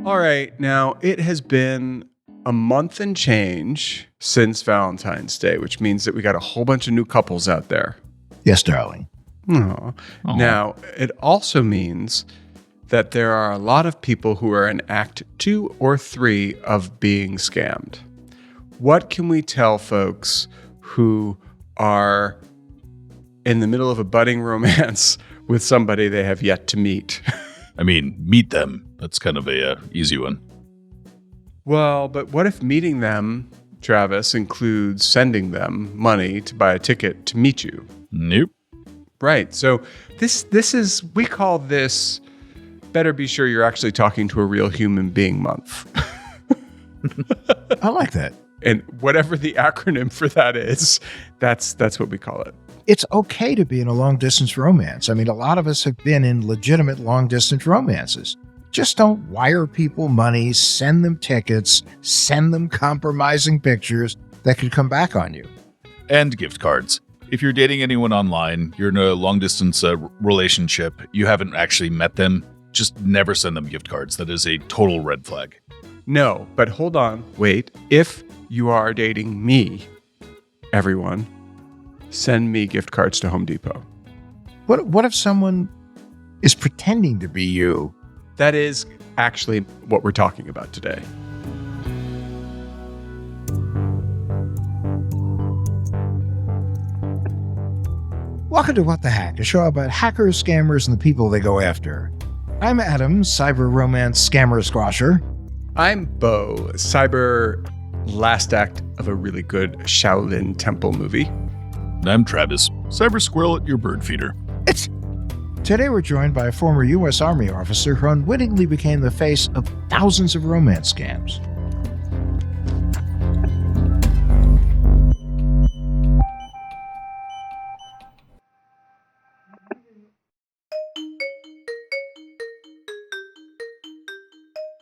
All right, now it has been a month and change since Valentine's Day, which means that we got a whole bunch of new couples out there. Yes, darling. Aw. Now, it also means that there are a lot of people who are in Act 2 or 3 of being scammed. What can we tell folks who are in the middle of a budding romance with somebody they have yet to meet? I mean, meet them. That's kind of a easy one. Well, but what if meeting them, Travis, includes sending them money to buy a ticket to meet you? Nope. Right. So this is, we call this better be sure you're actually talking to a real human being month. I like that. And whatever the acronym for that is, that's what we call it. It's okay to be in a long-distance romance. I mean, a lot of us have been in legitimate long-distance romances. Just don't wire people money, send them tickets, send them compromising pictures that could come back on you. And gift cards. If you're dating anyone online, you're in a long-distance relationship, you haven't actually met them, just never send them gift cards. That is a total red flag. No, but hold on, wait. If you are dating me, everyone, send me gift cards to Home Depot. What if someone is pretending to be you? That is actually what we're talking about today. Welcome to What the Hack, a show about hackers, scammers, and the people they go after. I'm Adam, cyber romance scammer squasher. I'm Bo, cyber last act of a really good Shaolin Temple movie. And I'm Travis, cyber squirrel at your bird feeder. Today we're joined by a former U.S. Army officer who unwittingly became the face of thousands of romance scams.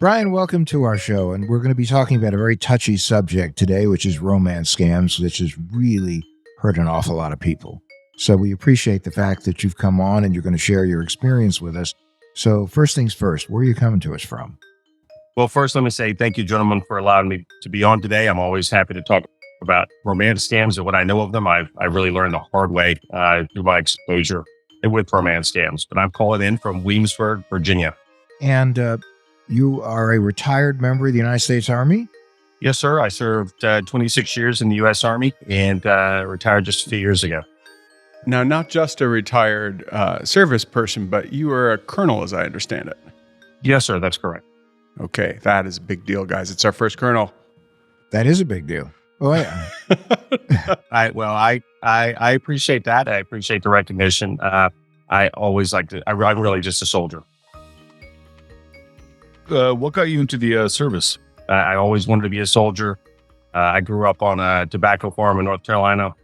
Bryan, welcome to our show, and we're going to be talking about a very touchy subject today, which is romance scams, which has really hurt an awful lot of people. So we appreciate the fact that you've come on and you're going to share your experience with us. So first things first, where are you coming to us from? Well, first, let me say thank you, gentlemen, for allowing me to be on today. I'm always happy to talk about romance scams and what I know of them. I really learned the hard way through my exposure with romance scams. But I'm calling in from Williamsburg, Virginia. And you are a retired member of the United States Army? Yes, sir. I served 26 years in the U.S. Army and retired just a few years ago. Now, not just a retired service person, but you are a colonel, as I understand it. Yes, sir. That's correct. Okay, that is a big deal, guys. It's our first colonel. That is a big deal. Oh, yeah. I appreciate that. I appreciate the recognition. I always like to, I'm really just a soldier. What got you into the service? I always wanted to be a soldier. I grew up on a tobacco farm in North Carolina.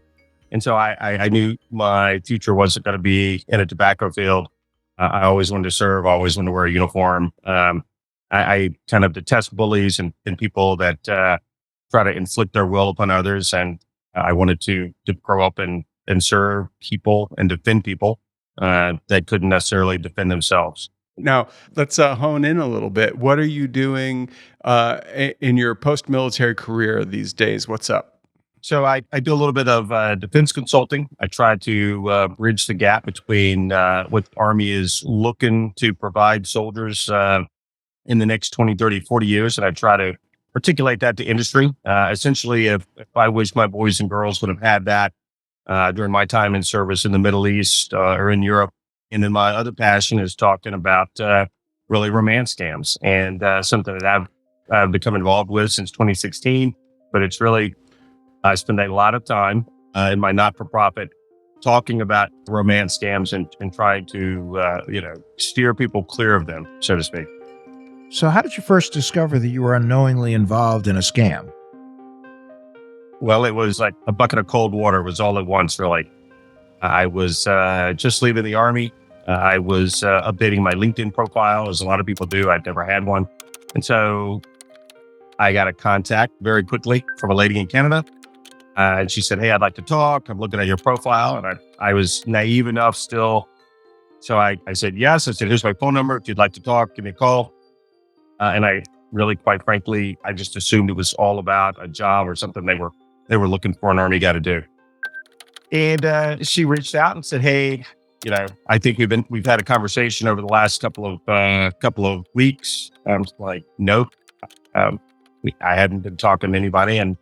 And so I knew my future wasn't going to be in a tobacco field. I always wanted to serve. I always wanted to wear a uniform. I kind of detest bullies and people that try to inflict their will upon others. And I wanted to grow up and serve people and defend people that couldn't necessarily defend themselves. Now, let's hone in a little bit. What are you doing in your post-military career these days? What's up? So I do a little bit of defense consulting. I try to bridge the gap between what the Army is looking to provide soldiers in the next 20, 30, 40 years. And I try to articulate that to industry. Essentially, if I wish my boys and girls would have had that during my time in service in the Middle East or in Europe. And then my other passion is talking about really romance scams and something that I've become involved with since 2016. But it's really, I spend a lot of time in my not-for-profit talking about romance scams and trying to, steer people clear of them, so to speak. So how did you first discover that you were unknowingly involved in a scam? Well, it was like a bucket of cold water was all at once, really. I was just leaving the Army. I was updating my LinkedIn profile, as a lot of people do. I'd never had one. And so I got a contact very quickly from a lady in Canada. And she said, "Hey, I'd like to talk. I'm looking at your profile." And I was naive enough still. So I said, yes. I said, "Here's my phone number. If you'd like to talk, give me a call." And I really, quite frankly, I just assumed it was all about a job or something they were looking for an Army guy to do. And she reached out and said, "Hey, I think we've had a conversation over the last couple of weeks." I'm like, "Nope, I hadn't been talking to anybody." And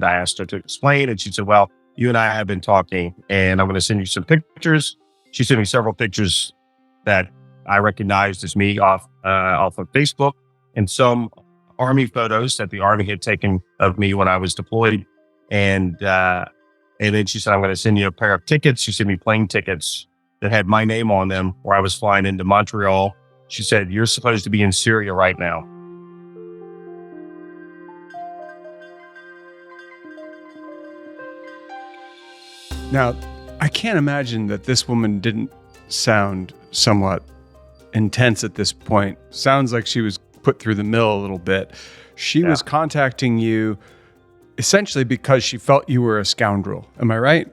I asked her to explain, and she said, "Well, you and I have been talking, and I'm going to send you some pictures." She sent me several pictures that I recognized as me off of Facebook, and some Army photos that the Army had taken of me when I was deployed. And then she said, "I'm going to send you a pair of tickets." She sent me plane tickets that had my name on them where I was flying into Montreal. She said, "You're supposed to be in Syria right now." Now, I can't imagine that this woman didn't sound somewhat intense at this point. Sounds like she was put through the mill a little bit. She was contacting you essentially because she felt you were a scoundrel. Am I right?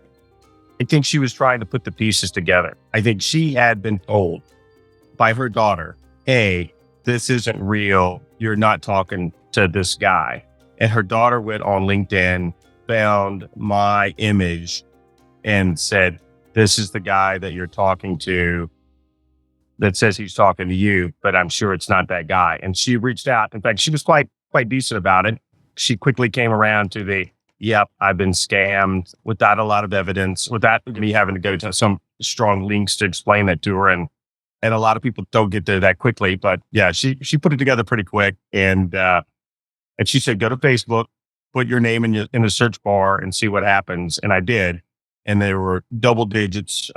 I think she was trying to put the pieces together. I think she had been told by her daughter, "Hey, this isn't real. You're not talking to this guy." And her daughter went on LinkedIn, found my image, and said, "This is the guy that you're talking to that says he's talking to you, but I'm sure it's not that guy." And she reached out. In fact, she was quite decent about it. She quickly came around to the, "Yep, I've been scammed," without a lot of evidence, without me having to go to some strong links to explain that to her. And a lot of people don't get there that quickly, but yeah, she put it together pretty quick. And she said, "Go to Facebook, put your name in the search bar and see what happens." And I did. And there were double digits,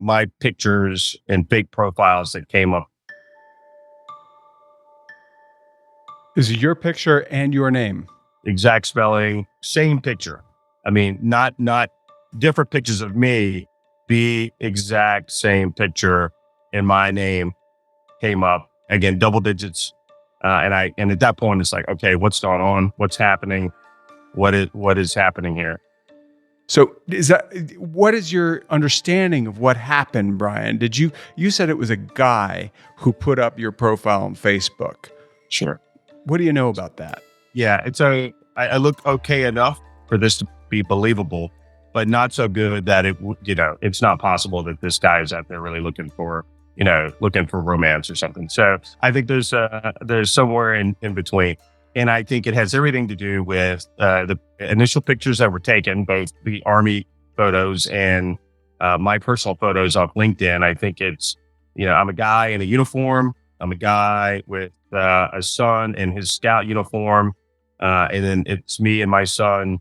my pictures and fake profiles that came up. Is it your picture and your name? Exact spelling, same picture. I mean, not different pictures of me, the exact same picture, and my name came up. Again, double digits. And at that point, it's like, okay, what's going on? What's happening? What is happening here? So what is your understanding of what happened, Bryan? You said it was a guy who put up your profile on Facebook. Sure. What do you know about that? Yeah, I look okay enough for this to be believable, but not so good that it's not possible that this guy is out there really looking for romance or something. So I think there's somewhere in between. And I think it has everything to do with the initial pictures that were taken, both the Army photos and my personal photos off LinkedIn. I think it's, I'm a guy in a uniform. I'm a guy with a son in his scout uniform. And then it's me and my son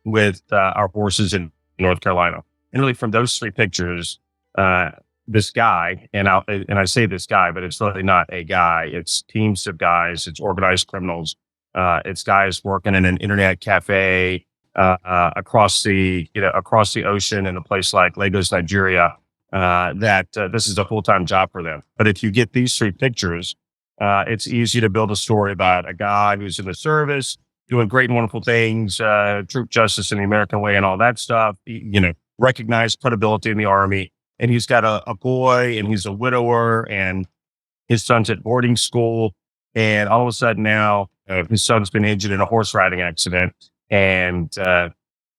with our horses in North Carolina. And really from those three pictures, this guy, and I say this guy, but it's really not a guy. It's teams of guys. It's organized criminals. It's guys working in an internet cafe across the ocean in a place like Lagos, Nigeria. This is a full-time job for them. But if you get these three pictures, it's easy to build a story about a guy who's in the service, doing great and wonderful things, troop justice in the American way, and all that stuff. Recognized credibility in the Army. And he's got a boy, and he's a widower, and his son's at boarding school. And all of a sudden now, his son's been injured in a horse riding accident, and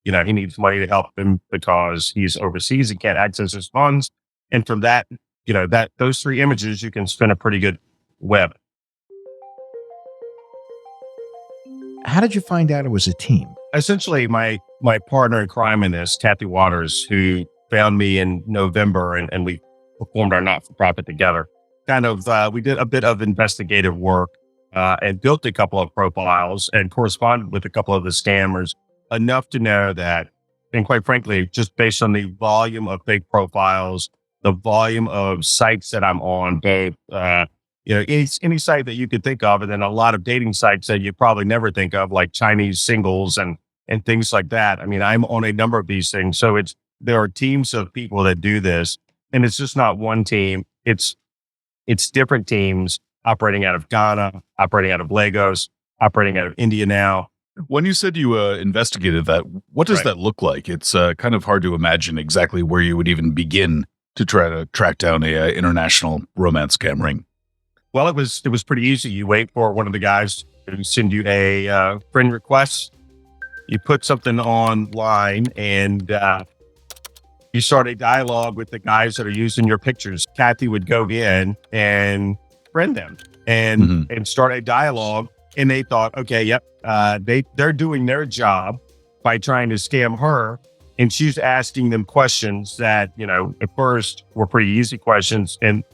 he needs money to help him because he's overseas and can't access his funds. And from that, those three images, you can spin a pretty good web. How did you find out it was a team? Essentially, my partner in crime in this, Kathy Waters, who found me in November, and we performed our not-for-profit together. We did a bit of investigative work and built a couple of profiles and corresponded with a couple of the scammers enough to know that, and quite frankly, just based on the volume of fake profiles, the volume of sites that I'm on, both, any site that you could think of, and then a lot of dating sites that you probably never think of, like Chinese singles and things like that. I mean, I'm on a number of these things. So there are teams of people that do this, and it's just not one team. It's different teams operating out of Ghana, operating out of Lagos, operating out of India now. When you said you investigated that, what does that look like? It's kind of hard to imagine exactly where you would even begin to try to track down a international romance scam ring. Well, it was pretty easy. You wait for one of the guys to send you a friend request. You put something online and you start a dialogue with the guys that are using your pictures. Kathy would go in and friend them and start a dialogue. And they thought, okay, yep, they're doing their job by trying to scam her. And she's asking them questions that, at first were pretty easy questions. And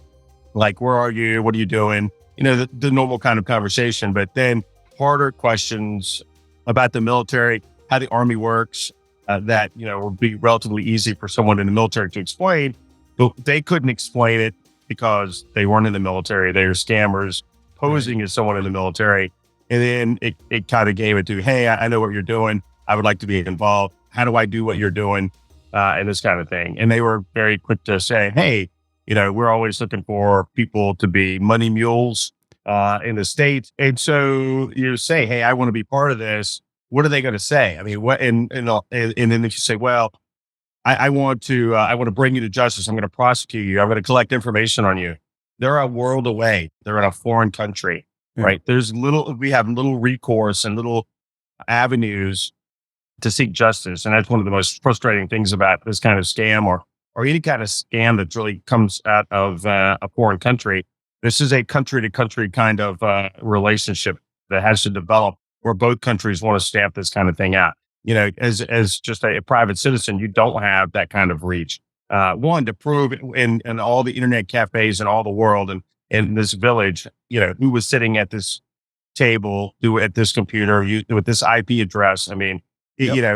like, where are you? What are you doing? The normal kind of conversation, but then harder questions about the military, how the Army works, that, would be relatively easy for someone in the military to explain, but they couldn't explain it because they weren't in the military. They were scammers posing as someone in the military. And then it kind of gave it to, hey, I know what you're doing. I would like to be involved. How do I do what you're doing? And this kind of thing. And they were very quick to say, hey, we're always looking for people to be money mules in the States. And so you say, hey, I want to be part of this. What are they going to say? I mean, what? And then if you say, well, I want to bring you to justice. I'm going to prosecute you. I'm going to collect information on you. They're a world away. They're in a foreign country, right? We have little recourse and little avenues to seek justice. And that's one of the most frustrating things about this kind of scam or any kind of scam that really comes out of a foreign country. This is a country to country kind of relationship that has to develop where both countries want to stamp this kind of thing out. As just a private citizen, you don't have that kind of reach. One, to prove in all the internet cafes in all the world and in this village, who was sitting at this table, at this computer, with this IP address. I mean,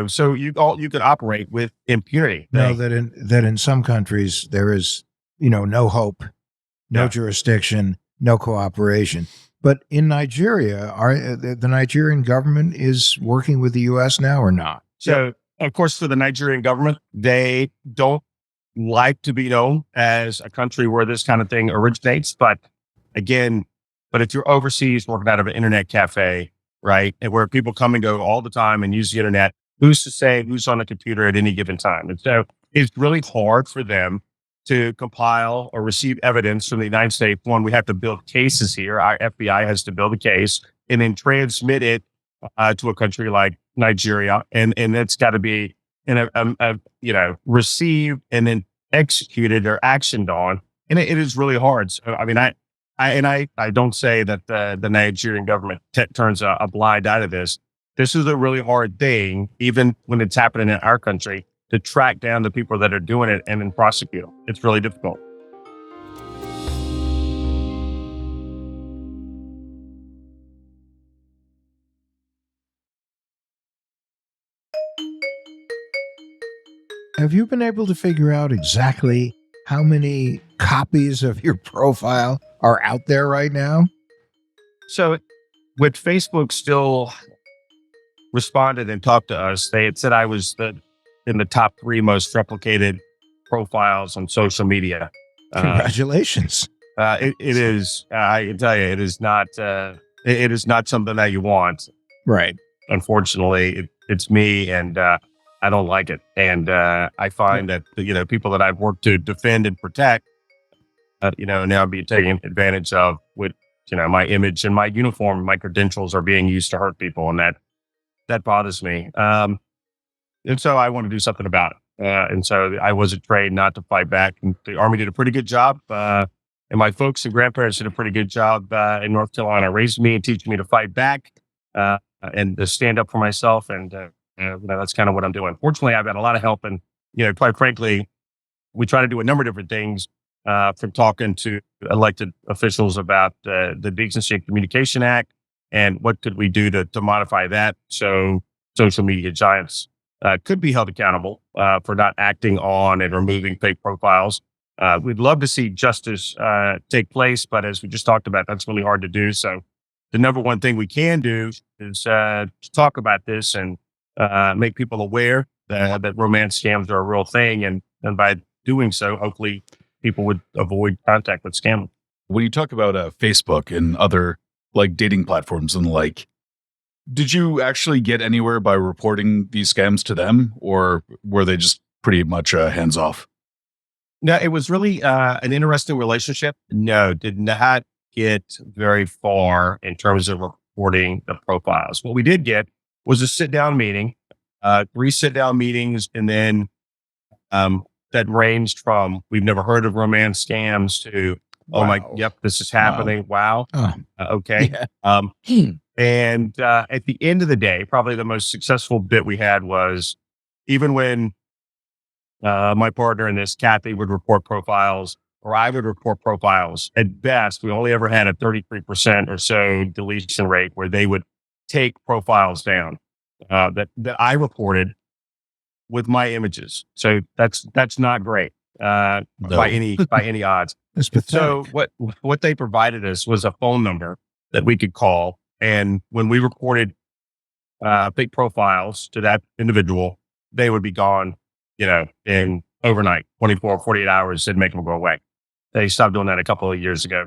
so you could operate with impunity. No, that in some countries there is, no hope, no jurisdiction, no cooperation. But in Nigeria, the Nigerian government is working with the U.S. now or not? So, of course, for the Nigerian government, they don't like to be known as a country where this kind of thing originates. But again, if you're overseas working out of an internet cafe, right, and where people come and go all the time and use the internet, who's to say who's on a computer at any given time? And so it's really hard for them to compile or receive evidence from the United States. One, we have to build cases here. Our FBI has to build a case and then transmit it to a country like Nigeria. And it's got to be received and then executed or actioned on. And it is really hard. So, I mean, I don't say that the Nigerian government turns a blind eye to this. This is a really hard thing, even when it's happening in our country, to track down the people that are doing it and then prosecute them. It's really difficult. Have you been able to figure out exactly how many copies of your profile are out there right now? So with Facebook still responded and talked to us, they had said I was in the top 3 most replicated profiles on social media. Congratulations. It is, I can tell you, it is not something that you want. Right. Unfortunately, it's me and I don't like it. And I find that, people that I've worked to defend and protect, now being taken advantage of with, my image and my uniform, my credentials are being used to hurt people. And that bothers me. And so I want to do something about it. And so I wasn't trained not to fight back. And the Army did a pretty good job. And my folks and grandparents did a pretty good job in North Carolina, raising me and teaching me to fight back and to stand up for myself. And that's kind of what I'm doing. Fortunately, I've had a lot of help. And, quite frankly, we try to do a number of different things from talking to elected officials about the Decency and Communication Act and what could we do to modify that so social media giants could be held accountable for not acting on and removing fake profiles. We'd love to see justice take place, but as we just talked about, that's really hard to do. So the number one thing we can do is to talk about this and make people aware that romance scams are a real thing. And by doing so, hopefully people would avoid contact with scammers. When you talk about Facebook and other like dating platforms and did you actually get anywhere by reporting these scams to them, or were they just pretty much hands off? No, it was really an interesting relationship. No, did not get very far in terms of reporting the profiles. What we did get was a sit-down meeting, 3 sit-down meetings, and then that ranged from we've never heard of romance scams to yep, this is happening. Wow. Okay. Yeah. And at the end of the day, probably the most successful bit we had was even when my partner in this, Kathy, would report profiles, or I would report profiles. At best, we only ever had a 33% or so deletion rate where they would take profiles down that I reported with my images. So that's not great by any odds. It's pathetic. So what they provided us was a phone number that we could call, and when we reported fake profiles to that individual, they would be gone, in overnight, 24, 48 hours, they'd make them go away. They stopped doing that a couple of years ago.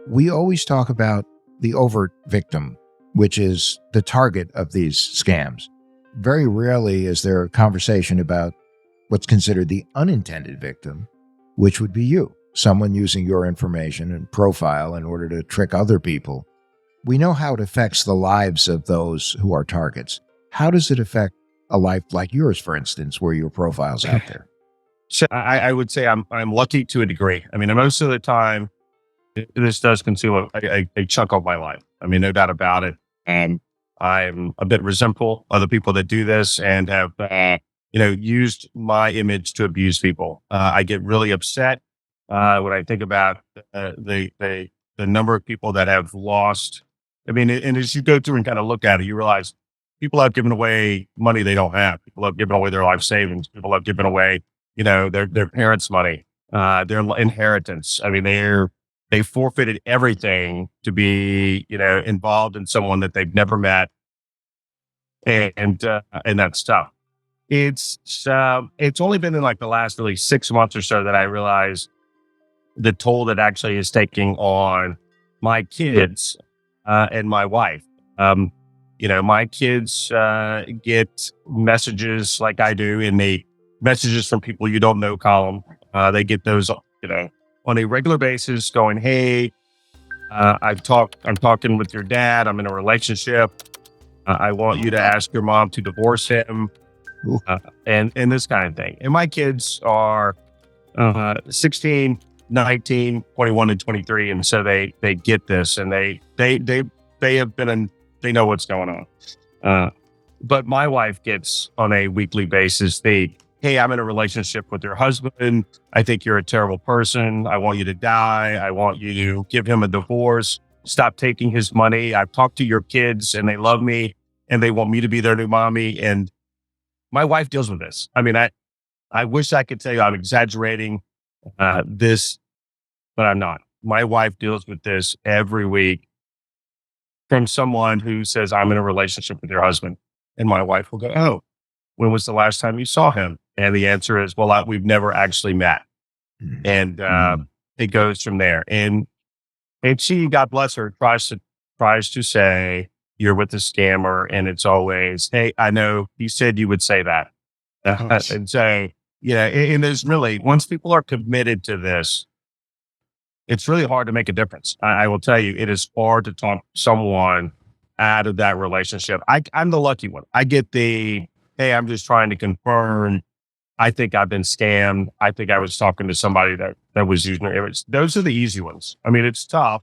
We always talk about the overt victim, which is the target of these scams. Very rarely is there a conversation about what's considered the unintended victim, which would be you, someone using your information and profile in order to trick other people. We know how it affects the lives of those who are targets. How does it affect a life like yours, for instance, where your profile's out there? So I would say I'm lucky to a degree. I mean, most of the time, this does consume a chunk of my life. I mean, no doubt about it. And I'm a bit resentful of the people that do this and have, used my image to abuse people. I get really upset when I think about the number of people that have lost. I mean, and as you go through and kind of look at it, you realize people have given away money they don't have. People have given away their life savings. People have given away, their parents' money, their inheritance. I mean, they forfeited everything to be, involved in someone that they've never met, and that's tough. It's only been in like the last really 6 months or so that I realized the toll that actually is taking on my kids and my wife. My kids get messages like I do in the messages from people you don't know column. They get those, on a regular basis going, hey, I'm talking with your dad. I'm in a relationship. I want you to ask your mom to divorce him. And this kind of thing. And my kids are 16, 19, 21, and 23. And so they get this, and they have been in, they know what's going on. But my wife gets on a weekly basis, hey, I'm in a relationship with your husband. I think you're a terrible person. I want you to die. I want you to give him a divorce. Stop taking his money. I've talked to your kids and they love me and they want me to be their new mommy. And my wife deals with this. I mean, I wish I could tell you I'm exaggerating this, but I'm not. My wife deals with this every week from someone who says, I'm in a relationship with your husband. And my wife will go, oh, when was the last time you saw him? And the answer is, well, we've never actually met. And it goes from there. And she, God bless her, tries to say, you're with a scammer. And it's always, hey, I know you said you would say that. And so, and there's really, once people are committed to this, it's really hard to make a difference. I will tell you, it is hard to talk someone out of that relationship. I'm the lucky one. I get hey, I'm just trying to confirm. I think I've been scammed. I think I was talking to somebody that was using their image. Those are the easy ones. I mean, it's tough.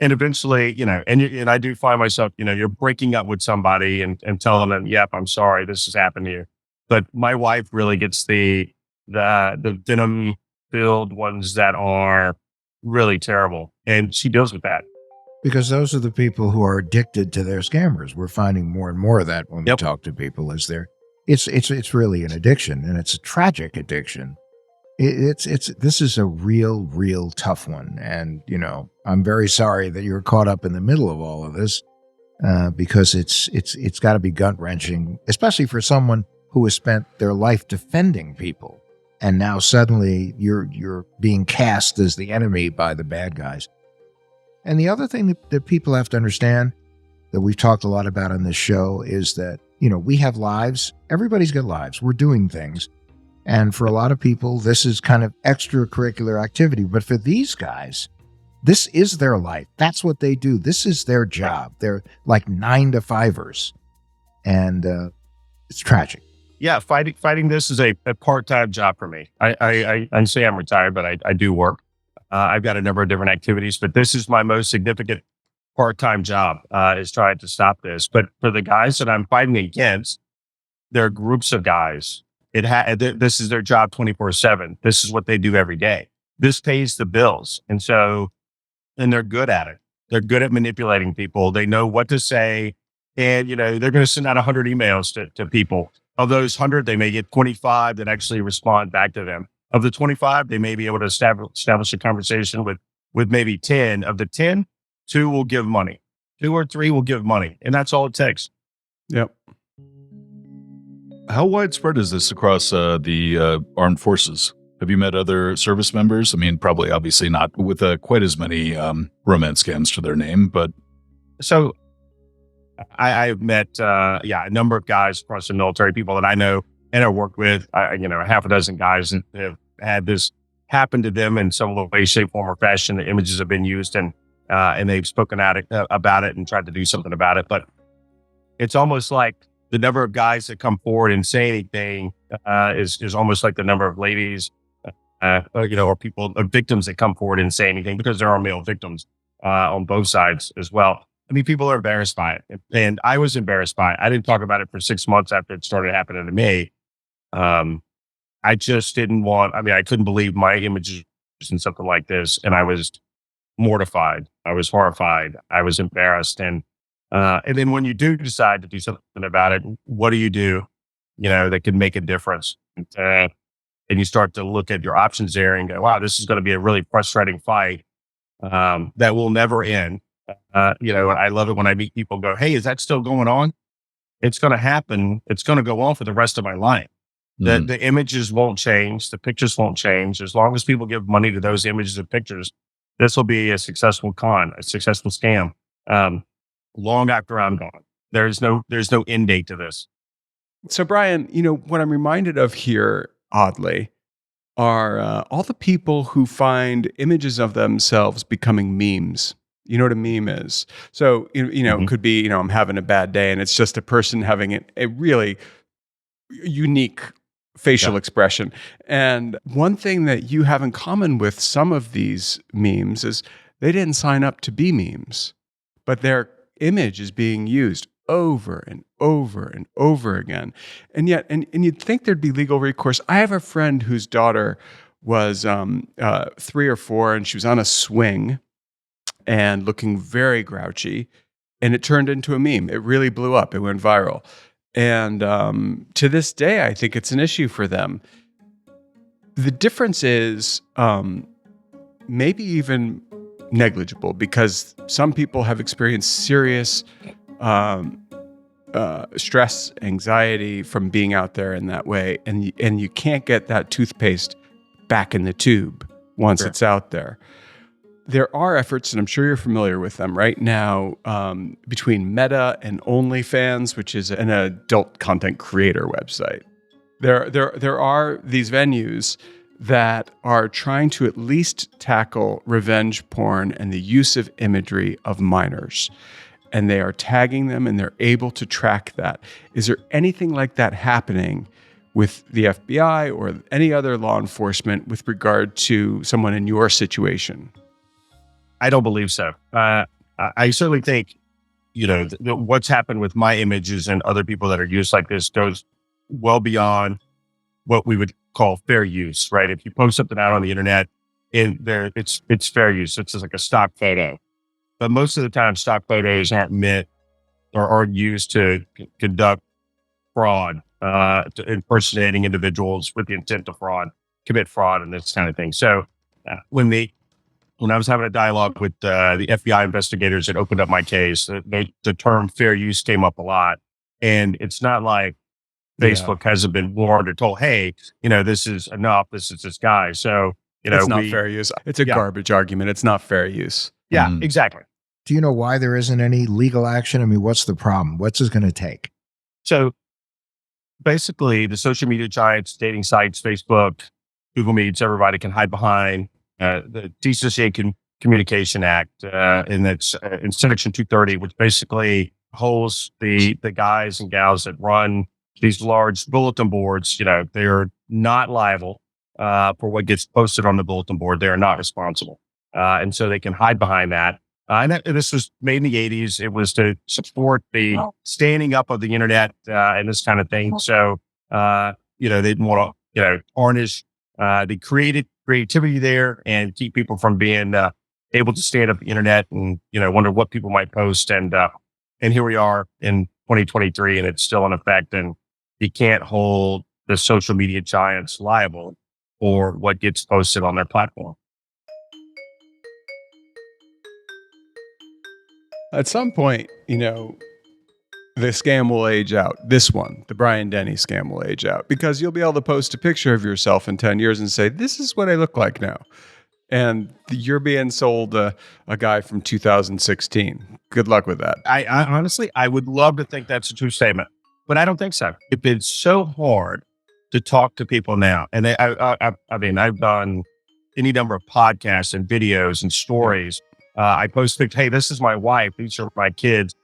And eventually, and I do find myself, you're breaking up with somebody and telling them, yep, I'm sorry, this has happened to you. But my wife really gets the venom-filled ones that are really terrible. And she deals with that. Because those are the people who are addicted to their scammers. We're finding more and more of that when we talk to people. It's really an addiction, and it's a tragic addiction. This is a real tough one. And, I'm very sorry that you're caught up in the middle of all of this, because it's got to be gut wrenching, especially for someone who has spent their life defending people. And now suddenly you're being cast as the enemy by the bad guys. And the other thing that people have to understand that we've talked a lot about on this show is that, we have lives. Everybody's got lives. We're doing things. And for a lot of people, this is kind of extracurricular activity. But for these guys, This is their life. That's what they do. This is their job. They're like 9-to-5ers. And it's tragic. Yeah, fighting this is a part-time job for me. I say I'm retired, but I do work. I've got a number of different activities, but this is my most significant part-time job, is trying to stop this. But for the guys that I'm fighting against, they're groups of guys. This is their job 24/7. This is what they do every day. This pays the bills. And they're good at it. They're good at manipulating people. They know what to say. And, they're going to send out 100 emails to people. Of those 100, they may get 25 that actually respond back to them. Of the 25, they may be able to establish a conversation with maybe 10. Of the 10, 2 will give money. 2 or 3 will give money. And that's all it takes. Yep. How widespread is this across the armed forces? Have you met other service members? I mean, probably obviously not with quite as many romance scams to their name, but. So I've met, a number of guys across the military, people that I know and have worked with, half a dozen guys that have had this happen to them in some way, shape, form, or fashion. The images have been used and they've spoken about it and tried to do something about it. But it's almost like the number of guys that come forward and say anything is almost like the number of ladies, or people, or victims that come forward and say anything, because there are male victims on both sides as well. I mean, people are embarrassed by it. And I was embarrassed by it. I didn't talk about it for 6 months after it started happening to me. I just didn't I couldn't believe my images in something like this. And I was mortified. I was horrified. I was embarrassed. And then when you do decide to do something about it, what do? That can make a difference. And you start to look at your options there and go, wow, this is going to be a really frustrating fight that will never end. I love it when I meet people and go, hey, is that still going on? It's going to happen. It's going to go on for the rest of my life. The images won't change. The pictures won't change. As long as people give money to those images and pictures, this will be a successful scam. Long after I'm gone. There's no end date to this. So, Bryan, what I'm reminded of here, oddly, are all the people who find images of themselves becoming memes. You know what a meme is? So, it could be, I'm having a bad day and it's just a person having a really unique facial expression. And one thing that you have in common with some of these memes is they didn't sign up to be memes, but their image is being used over and over and over again. And yet, and you'd think there'd be legal recourse. I have a friend whose daughter was 3 or 4 and she was on a swing and looking very grouchy, and it turned into a meme. It really blew up. It went viral. And to this day, I think it's an issue for them. The difference is maybe even negligible, because some people have experienced serious stress, anxiety from being out there in that way. And you can't get that toothpaste back in the tube once it's out there. There are efforts, and I'm sure you're familiar with them right now, between Meta and OnlyFans, which is an adult content creator website. There are these venues that are trying to at least tackle revenge porn and the use of imagery of minors. And they are tagging them, and they're able to track that. Is there anything like that happening with the FBI or any other law enforcement with regard to someone in your situation? I don't believe so. I certainly think, what's happened with my images and other people that are used like this goes well beyond what we would call fair use, right? If you post something out on the internet, it's fair use. It's just like a stock photo. But most of the time, stock photos aren't meant or are used to conduct fraud, to impersonating individuals with the intent to commit fraud and this kind of thing. So when I was having a dialogue with the FBI investigators that opened up my case, the term fair use came up a lot. And it's not like Facebook hasn't been warned or told, hey, this is enough. This is this guy. So, it's not fair use. It's a garbage argument. It's not fair use. Yeah, exactly. Do you know why there isn't any legal action? I mean, what's the problem? What's it going to take? So basically, the social media giants, dating sites, Facebook, Google Meets, everybody can hide behind. The DCCA can Communication Act, and that's in Section 230, which basically holds the guys and gals that run these large bulletin boards. They're not liable for what gets posted on the bulletin board. They are not responsible, and so they can hide behind that. This was made in the 80s. It was to support the standing up of the internet and this kind of thing. So they didn't want to tarnish the creativity there and keep people from being able to stand up the internet and wonder what people might post. And here we are in 2023, and it's still in effect. And you can't hold the social media giants liable for what gets posted on their platform. At some point, the scam will age out. This one, the Bryan Denny scam, will age out because you'll be able to post a picture of yourself in 10 years and say, this is what I look like now. And you're being sold a guy from 2016. Good luck with that. I honestly, I would love to think that's a true statement, but I don't think so. It's been so hard to talk to people now. And I've done any number of podcasts and videos and stories. I post pictures, hey, this is my wife. These are my kids.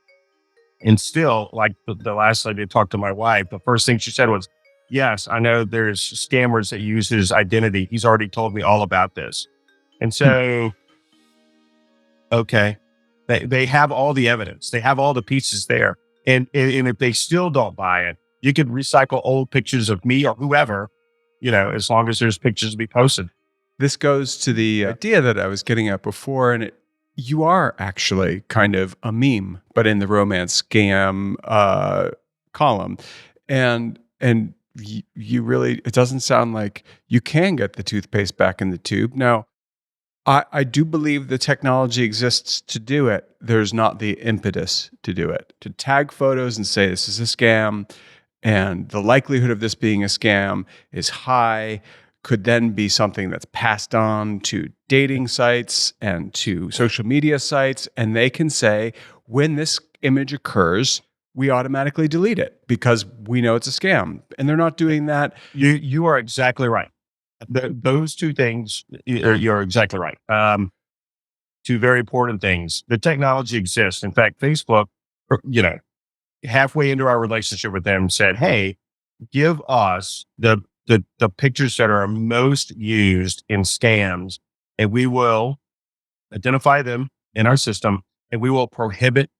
And still, like the last time I did talk to my wife, the first thing she said was, yes, I know there's scammers that use his identity. He's already told me all about this. And so, okay, they have all the evidence. They have all the pieces there. And if they still don't buy it, you could recycle old pictures of me or whoever, as long as there's pictures to be posted. This goes to the idea that I was getting at before, and you are actually kind of a meme, but in the romance scam column. And you really, it doesn't sound like you can get the toothpaste back in the tube. Now, I do believe the technology exists to do it. There's not the impetus to do it. To tag photos and say this is a scam, and the likelihood of this being a scam is high, could then be something that's passed on to dating sites and to social media sites. And they can say, when this image occurs, we automatically delete it because we know it's a scam. And they're not doing that. You are exactly right. Those two things, you're exactly right. Two very important things. The technology exists. In fact, Facebook, halfway into our relationship with them said, hey, give us the pictures that are most used in scams, and we will identify them in our system, and we will prohibit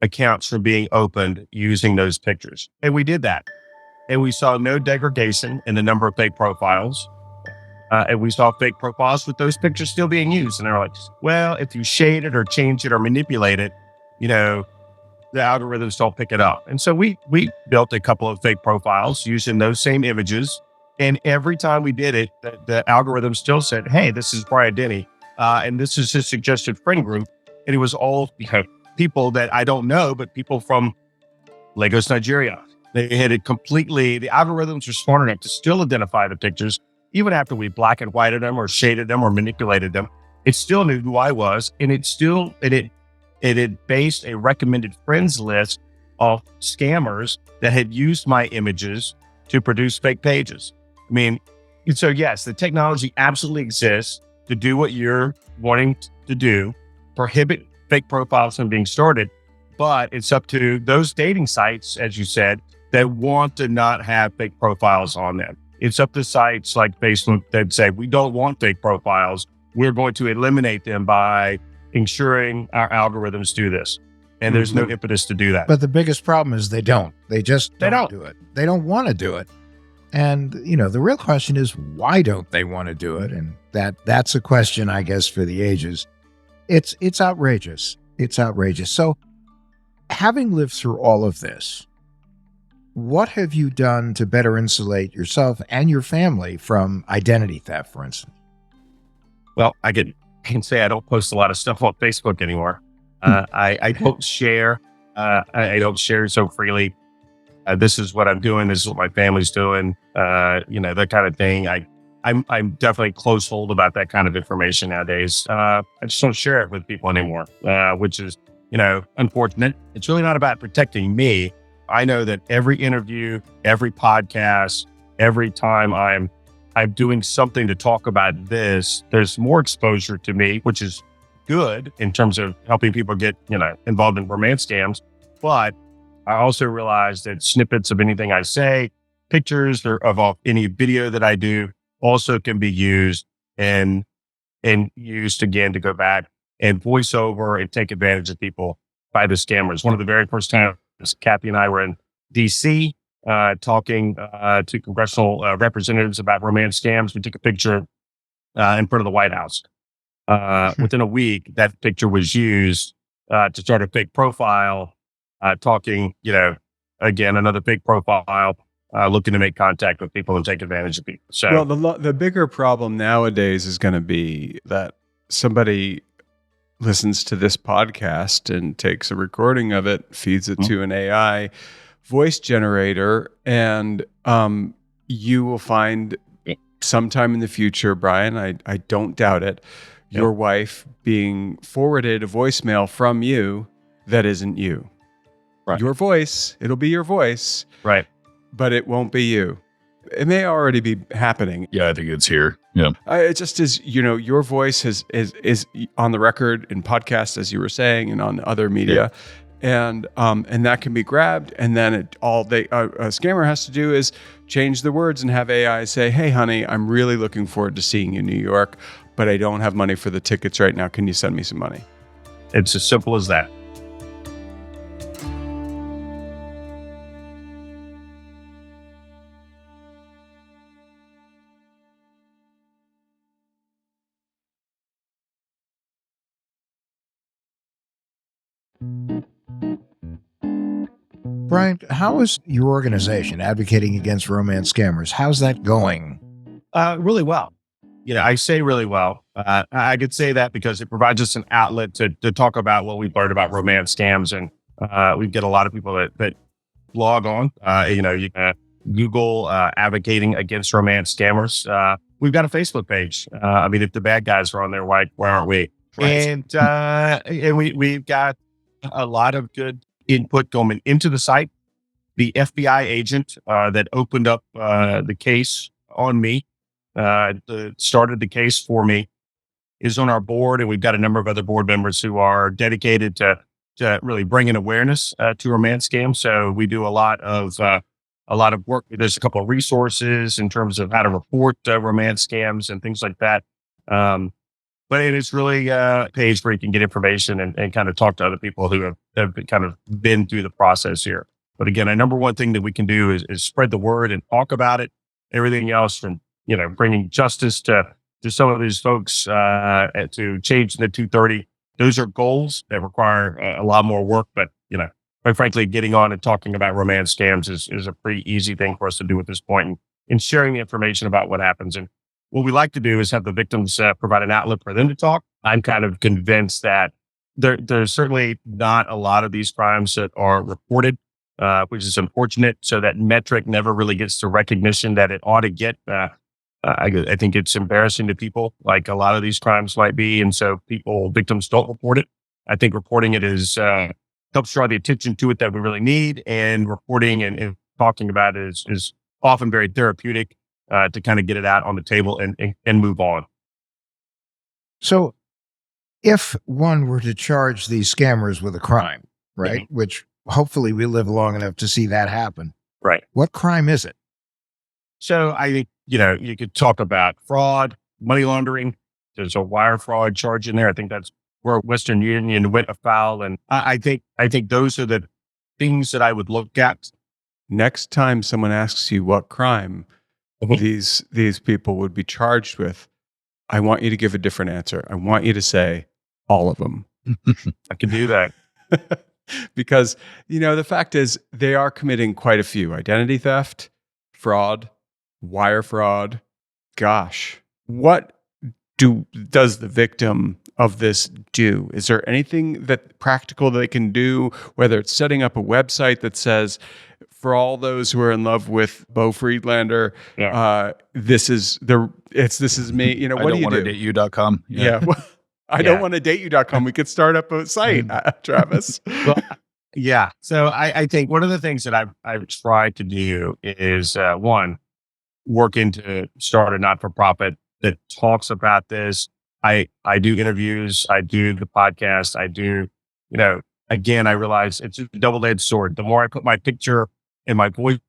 accounts from being opened using those pictures. And we did that. And we saw no degradation in the number of fake profiles. And we saw fake profiles with those pictures still being used. And they're like, well, if you shade it or change it or manipulate it, the algorithms don't pick it up. And so we built a couple of fake profiles using those same images. And every time we did it, the algorithm still said, hey, this is Bryan Denny. And this is his suggested friend group. And it was all people that I don't know, but people from Lagos, Nigeria. They had it completely, the algorithms were smart enough to still identify the pictures. Even after we black and whited them or shaded them or manipulated them, it still knew who I was. And it had based a recommended friends list of scammers that had used my images to produce fake pages. I mean, so yes, the technology absolutely exists to do what you're wanting to do, prohibit fake profiles from being started, but it's up to those dating sites, as you said, that want to not have fake profiles on them. It's up to sites like Facebook that say, we don't want fake profiles. We're going to eliminate them by ensuring our algorithms do this. And there's no impetus to do that. But the biggest problem is they don't. They just don't do it. They don't want to do it. And, the real question is, why don't they want to do it? And that's a question, I guess, for the ages. It's outrageous. It's outrageous. So having lived through all of this, what have you done to better insulate yourself and your family from identity theft, for instance? Well, I can say I don't post a lot of stuff on Facebook anymore. I don't share. I don't share so freely. This is what I'm doing. This is what my family's doing. That kind of thing. I'm definitely close hold about that kind of information nowadays. I just don't share it with people anymore, which is, unfortunate. It's really not about protecting me. I know that every interview, every podcast, every time I'm doing something to talk about this, there's more exposure to me, which is good in terms of helping people get, involved in romance scams. But I also realized that snippets of anything I say, pictures or of any video that I do also can be used and used again to go back and voice over and take advantage of people by the scammers. One of the very first times Kathy and I were in DC talking to congressional representatives about romance scams. We took a picture in front of the White House. Within a week, that picture was used to start a fake profile, talking, again, another fake profile, looking to make contact with people and take advantage of people. So, well, the bigger problem nowadays is going to be that somebody listens to this podcast and takes a recording of it, feeds it to an AI voice generator, and you will find sometime in the future, Bryan, I don't doubt it, your wife being forwarded a voicemail from you that isn't you. Right. Your voice, it'll be your voice. Right. But it won't be you. It may already be happening. Yeah, I think it's here. Yeah. It just is, your voice is on the record in podcasts, as you were saying, and on other media. Yeah. And that can be grabbed. And then a scammer has to do is change the words and have AI say, hey, honey, I'm really looking forward to seeing you in New York, but I don't have money for the tickets right now. Can you send me some money? It's as simple as that. Bryan, how is your organization advocating against romance scammers? How's that going? Really well. I say really well. I could say that because it provides us an outlet to talk about what we've learned about romance scams. And we get a lot of people that log on. You can Google advocating against romance scammers. We've got a Facebook page. If the bad guys are on there, why aren't we? Right. And we've got a lot of good input going into the site. The FBI agent that opened up the case on me, started the case for me, is on our board, and we've got a number of other board members who are dedicated to really bringing awareness to romance scams. So we do a lot of work. There's a couple of resources in terms of how to report romance scams and things like that. But it is really a page where you can get information and kind of talk to other people who have kind of been through the process here. But again, a number one thing that we can do is spread the word and talk about it. Everything else from, bringing justice to some of these folks to change the 230. Those are goals that require a lot more work. But, quite frankly, getting on and talking about romance scams is a pretty easy thing for us to do at this point, and sharing the information about what happens. And what we like to do is have the victims provide an outlet for them to talk. I'm kind of convinced that there's certainly not a lot of these crimes that are reported, which is unfortunate. So that metric never really gets the recognition that it ought to get. I think it's embarrassing to people, like a lot of these crimes might be. And so victims don't report it. I think reporting it helps draw the attention to it that we really need. And reporting and talking about it is often very therapeutic. To kind of get it out on the table and move on. So if one were to charge these scammers with a crime, right, mm-hmm. which hopefully we live long enough to see that happen, right? What crime is it? So I think, you could talk about fraud, money laundering. There's a wire fraud charge in there. I think that's where Western Union went afoul. And I think those are the things that I would look at. Next time someone asks you what crime these people would be charged with, I want you to give a different answer. I want you to say all of them. I can do that. Because, the fact is they are committing quite a few: identity theft, fraud, wire fraud. Gosh, what does the victim of this do? Is there anything practical they can do, whether it's setting up a website that says, for all those who are in love with Beau Friedlander, this is me. What do you do? I don't want to date you.com. Yeah. Well, I don't want to date you.com. We could start up a site, Travis. Well, yeah. So I think one of the things that I've tried to do is one, working to start a not-for-profit that talks about this, I do interviews, I do the podcast, I do, again, I realize it's a double-edged sword. The more I put my picture and my voice,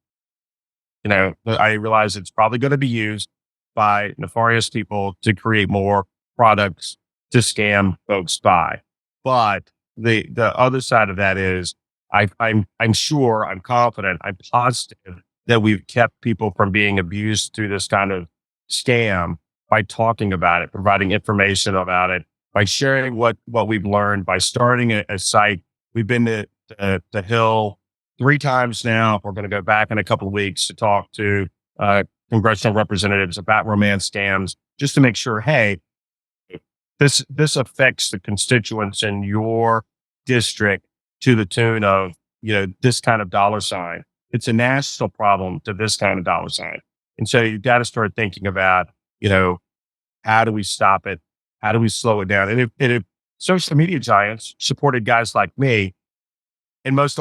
I realize it's probably going to be used by nefarious people to create more products to scam folks by. But the other side of that is I'm sure, I'm confident, I'm positive that we've kept people from being abused through this kind of scam by talking about it, providing information about it, by sharing what we've learned, by starting a site. We've been to the Hill 3 times now. We're going to go back in a couple of weeks to talk to congressional representatives about romance scams, just to make sure, hey, this affects the constituents in your district to the tune of, this kind of dollar sign. It's a national problem to this kind of dollar sign. And so you've got to start thinking about, how do we stop it? How do we slow it down? And if social media giants supported guys like me, and most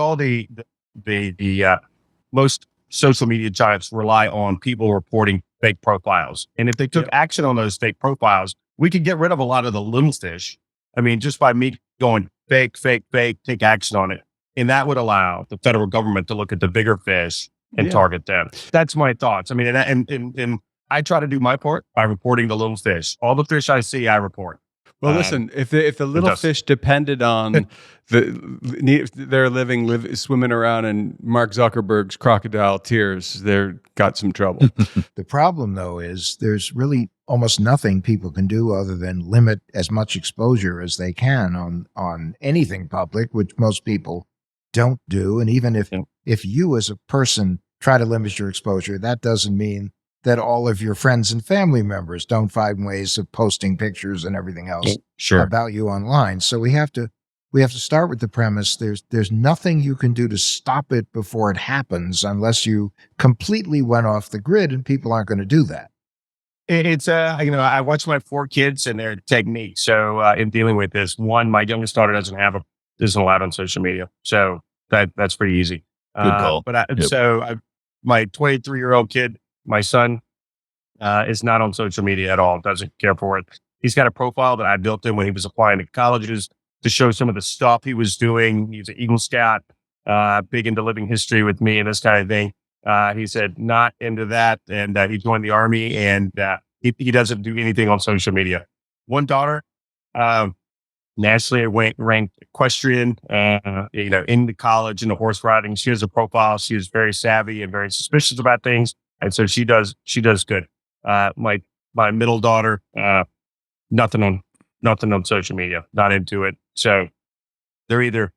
social media giants rely on people reporting fake profiles. And if they took action on those fake profiles, we could get rid of a lot of the little fish. I mean, just by me going fake, take action on it. And that would allow the federal government to look at the bigger fish and target them. That's my thoughts. I mean, and I try to do my part by reporting the little fish. All the fish I see, I report. Well, listen, if the little fish depended on their swimming around in Mark Zuckerberg's crocodile tears, they're got some trouble. The problem, though, is there's really almost nothing people can do other than limit as much exposure as they can on anything public, which most people don't do. And even if you as a person try to limit your exposure, that doesn't mean that all of your friends and family members don't find ways of posting pictures and everything else about you online. So we have to start with the premise there's nothing you can do to stop it before it happens unless you completely went off the grid, and people aren't going to do that. It's I watch my 4 kids and their techniques. So in dealing with this, one, my youngest daughter isn't allowed on social media, so that's pretty easy. Good call. My 23-year-old kid, my son, is not on social media at all. Doesn't care for it. He's got a profile that I built him when he was applying to colleges to show some of the stuff he was doing. He's an Eagle Scout, big into living history with me and this kind of thing. He said not into that, and he joined the Army, and he doesn't do anything on social media. One daughter, nationally ranked equestrian, in the college, in the horse riding. She has a profile. She is very savvy and very suspicious about things. And so she does good. My middle daughter, nothing on social media, not into it. So they're either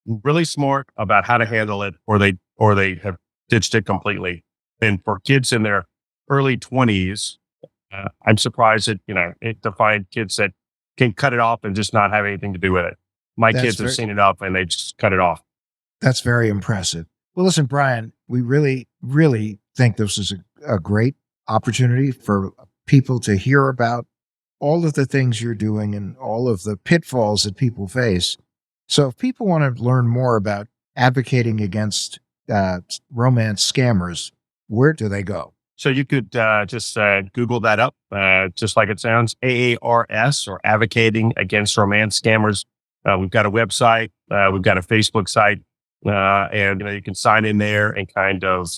really smart about how to handle it, or they have ditched it completely. And for kids in their early 20s, I'm surprised that, to find kids that can cut it off and just not have anything to do with it. My kids have seen it up and they just cut it off. That's very impressive. Well, listen, Bryan, we really, really think this is a great opportunity for people to hear about all of the things you're doing and all of the pitfalls that people face. So if people want to learn more about advocating against romance scammers, where do they go? So you could just Google that up, just like it sounds, AARS, or Advocating Against Romance Scammers. We've got a website, we've got a Facebook site, and you can sign in there and kind of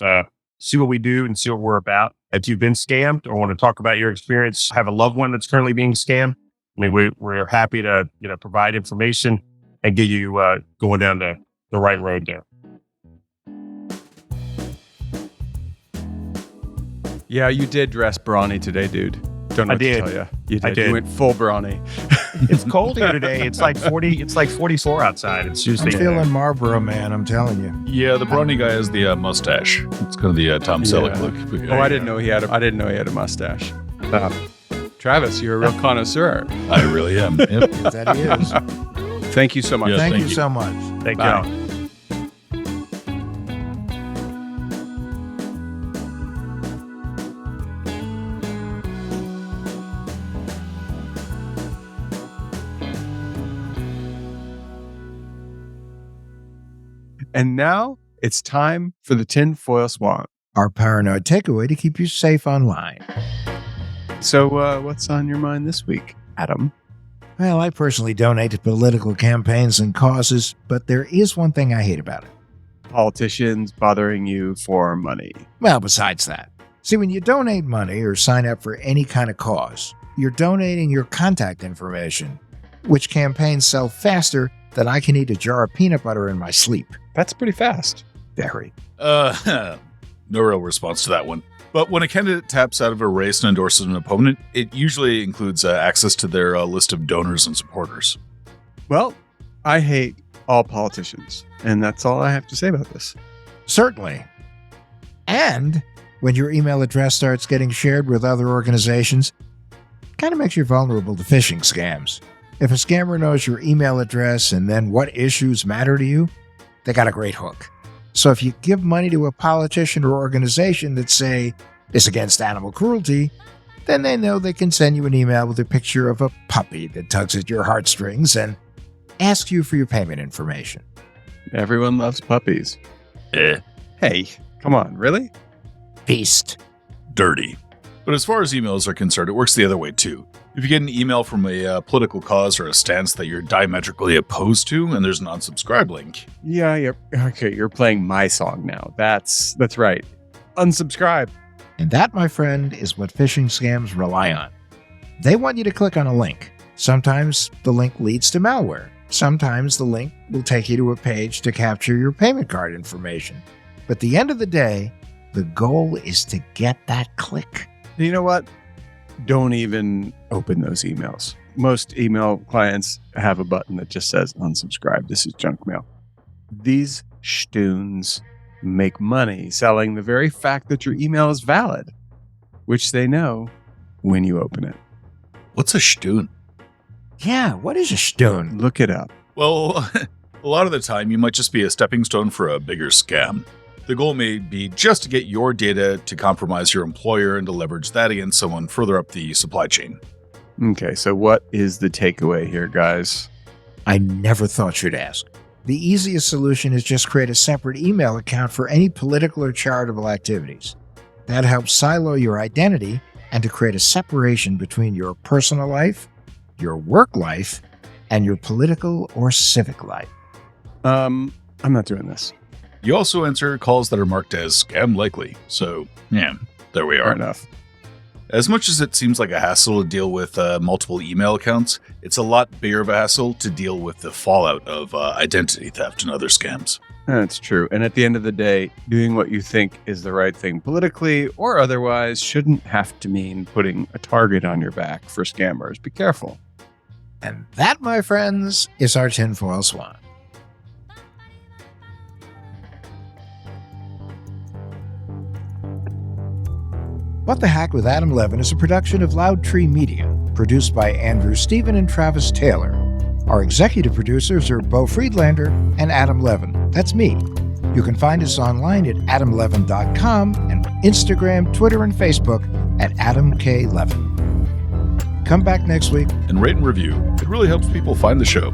see what we do and see what we're about. If you've been scammed or want to talk about your experience, have a loved one that's currently being scammed, I mean, we're happy to provide information and get you going down the right road there. Yeah, you did dress brawny today, dude. Don't know what to tell you. You did. You went full brawny. It's cold here today. It's like 40. It's like 44 outside. It's usually. I'm feeling Marlboro Man. I'm telling you. Yeah, the brawny guy has the mustache. It's kind of the Tom Selleck look. I didn't know he had. I didn't know he had a mustache. Travis, you're a real connoisseur. I really am. Yep. That he is. Thank you so much. Yes, thank you so much. Thank Bye. you. And now it's time for the tinfoil swan. Our paranoid takeaway to keep you safe online. So what's on your mind this week? Adam? Well, I personally donate to political campaigns and causes, but there is one thing I hate about it. Politicians bothering you for money. Well, besides that. See, when you donate money or sign up for any kind of cause, you're donating your contact information, which campaigns sell faster than I can eat a jar of peanut butter in my sleep. That's pretty fast. Very. No real response to that one. But when a candidate taps out of a race and endorses an opponent, it usually includes access to their list of donors and supporters. Well, I hate all politicians, and that's all I have to say about this. Certainly. And when your email address starts getting shared with other organizations, it kind of makes you vulnerable to phishing scams. If a scammer knows your email address and then what issues matter to you, they got a great hook. So if you give money to a politician or organization that say is against animal cruelty, then they know they can send you an email with a picture of a puppy that tugs at your heartstrings and asks you for your payment information. Everyone loves puppies. Hey, come on, really? Beast. Dirty. But as far as emails are concerned, it works the other way too. If you get an email from a political cause or a stance that you're diametrically opposed to, and there's an unsubscribe link. Yeah, you're playing my song now. That's right. Unsubscribe. And that, my friend, is what phishing scams rely on. They want you to click on a link. Sometimes the link leads to malware. Sometimes the link will take you to a page to capture your payment card information. But at the end of the day, the goal is to get that click. You know what? Don't even open those emails. Most email clients have a button that just says unsubscribe. This is junk mail. These shtoons make money selling the very fact that your email is valid, which they know when you open it. What's a shtoon? Yeah, what is a shtoon? Look it up. Well, a lot of the time, you might just be a stepping stone for a bigger scam. The goal may be just to get your data to compromise your employer and to leverage that against someone further up the supply chain. Okay, so what is the takeaway here, guys? I never thought you'd ask. The easiest solution is just create a separate email account for any political or charitable activities. That helps silo your identity and to create a separation between your personal life, your work life, and your political or civic life. I'm not doing this. You also answer calls that are marked as scam likely. So, yeah, there we are. Fair enough. As much as it seems like a hassle to deal with multiple email accounts, it's a lot bigger of a hassle to deal with the fallout of identity theft and other scams. That's true. And at the end of the day, doing what you think is the right thing politically or otherwise shouldn't have to mean putting a target on your back for scammers. Be careful. And that, my friends, is our tinfoil swan. What the Hack with Adam Levin is a production of Loud Tree Media, produced by Andrew Stephen and Travis Taylor. Our executive producers are Beau Friedlander and Adam Levin. That's me. You can find us online at adamlevin.com and Instagram, Twitter, and Facebook at Adam K. Levin. Come back next week. And rate and review. It really helps people find the show.